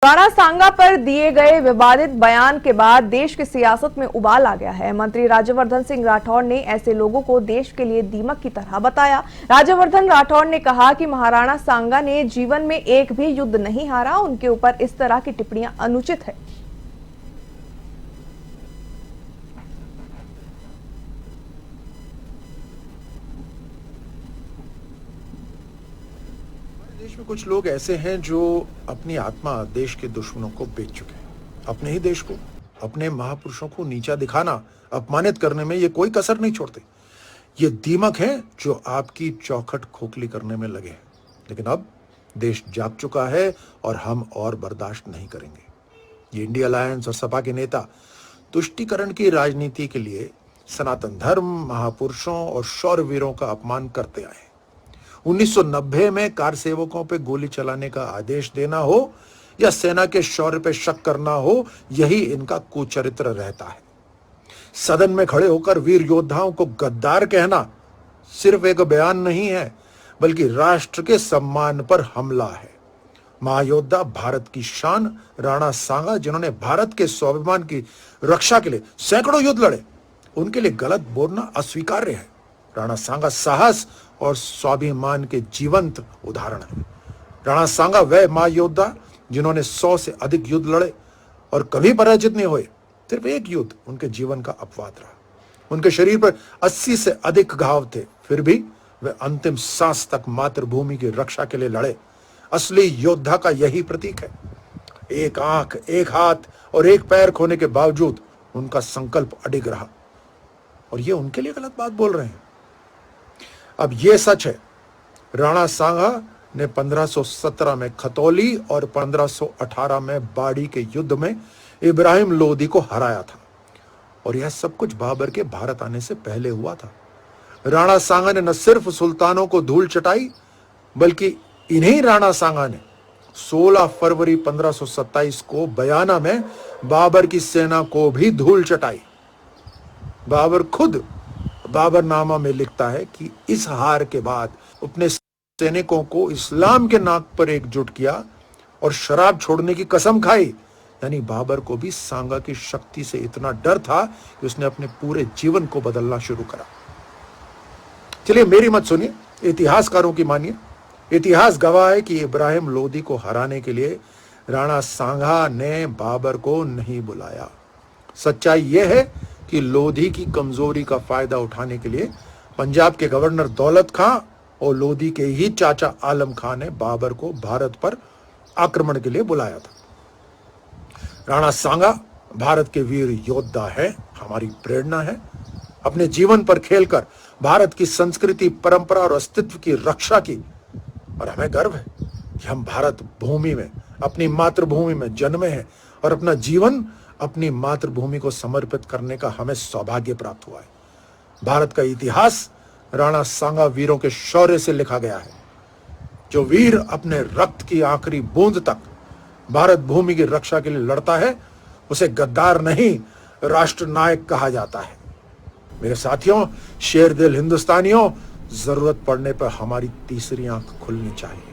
राणा सांगा पर दिए गए विवादित बयान के बाद देश की सियासत में उबाल आ गया है। मंत्री राज्यवर्धन सिंह राठौड़ ने ऐसे लोगों को देश के लिए दीमक की तरह बताया। राज्यवर्धन राठौड़ ने कहा कि महाराणा सांगा ने जीवन में एक भी युद्ध नहीं हारा। उनके ऊपर इस तरह की टिप्पणियां अनुचित है। देश में कुछ लोग ऐसे हैं जो अपनी आत्मा देश के दुश्मनों को बेच चुके हैं। अपने ही देश को, अपने महापुरुषों को नीचा दिखाना, अपमानित करने में ये कोई कसर नहीं छोड़ते। ये दीमक है जो आपकी चौखट खोखली करने में लगे हैं। लेकिन अब देश जाग चुका है और हम और बर्दाश्त नहीं करेंगे। ये इंडिया अलायंस और सपा के नेता तुष्टीकरण की राजनीति के लिए सनातन धर्म, महापुरुषों और शौर्यवीरों का अपमान करते आए। 1990 में कार सेवकों पे गोली चलाने का आदेश देना हो या सेना के शौर्य पे शक करना हो, यही इनका कुचरित्र रहता है। सदन में खड़े होकर वीर योद्धाओं को गद्दार कहना सिर्फ एक बयान नहीं है, बल्कि राष्ट्र के सम्मान पर हमला है। महायोद्धा, भारत की शान राणा सांगा, जिन्होंने भारत के स्वाभिमान की रक्षा के लिए सैकड़ों युद्ध लड़े, उनके लिए गलत बोलना अस्वीकार्य है। राणा सांगा साहस और स्वाभिमान के जीवंत उदाहरण है। राणा सांगा वह महायोद्धा जिन्होंने 100 से अधिक युद्ध लड़े और कभी पराजित नहीं हुए। सिर्फ एक युद्ध उनके जीवन का अपवाद रहा। उनके शरीर पर 80 से अधिक घाव थे, फिर भी वे अंतिम सांस तक मातृभूमि की रक्षा के लिए लड़े। असली योद्धा का यही प्रतीक है। एक आंख, एक हाथ और एक पैर खोने के बावजूद उनका संकल्प अडिग रहा। और ये उनके लिए गलत बात बोल रहे हैं। अब ये सच है, राणा सांगा ने 1517 में खतौली और 1518 में बाड़ी के युद्ध में इब्राहिम लोदी को हराया था। और यह सब कुछ बाबर के भारत आने से पहले हुआ था। राणा सांगा ने न सिर्फ सुल्तानों को धूल चटाई, बल्कि इन्हीं राणा सांगा ने 16 फरवरी 1527 को बयाना में बाबर की सेना को भी धूल चटाई। बाबर खुद बाबरनामा में लिखता है कि इस हार के बाद अपने सैनिकों को इस्लाम के नाम पर एकजुट किया और शराब छोड़ने की कसम खाई। यानी बाबर को भी सांगा की शक्ति से इतना डर था कि उसने अपने पूरे जीवन को बदलना शुरू करा। चलिए मेरी मत सुनिए, इतिहासकारों की मानिए। इतिहास गवाह है कि इब्राहिम लोदी को हराने के लिए राणा सांगा ने बाबर को नहीं बुलाया। सच्चाई यह है कि लोधी की कमजोरी का फायदा उठाने के लिए पंजाब के गवर्नर दौलत खां और लोधी के ही चाचा आलम खां ने बाबर को भारत पर आक्रमण के लिए बुलाया था। राणा सांगा भारत के वीर योद्धा है, हमारी प्रेरणा है। अपने जीवन पर खेलकर भारत की संस्कृति, परंपरा और अस्तित्व की रक्षा की। और हमें गर्व है कि हम भारत भूमि में, अपनी मातृभूमि में जन्मे हैं और अपना जीवन अपनी मातृभूमि को समर्पित करने का हमें सौभाग्य प्राप्त हुआ है। भारत का इतिहास राणा सांगा वीरों के शौर्य से लिखा गया है। जो वीर अपने रक्त की आखिरी बूंद तक भारत भूमि की रक्षा के लिए लड़ता है, उसे गद्दार नहीं, राष्ट्र नायक कहा जाता है। मेरे साथियों, शेर दिल हिंदुस्तानियों, जरूरत पड़ने पर हमारी तीसरी आंख खुलनी चाहिए।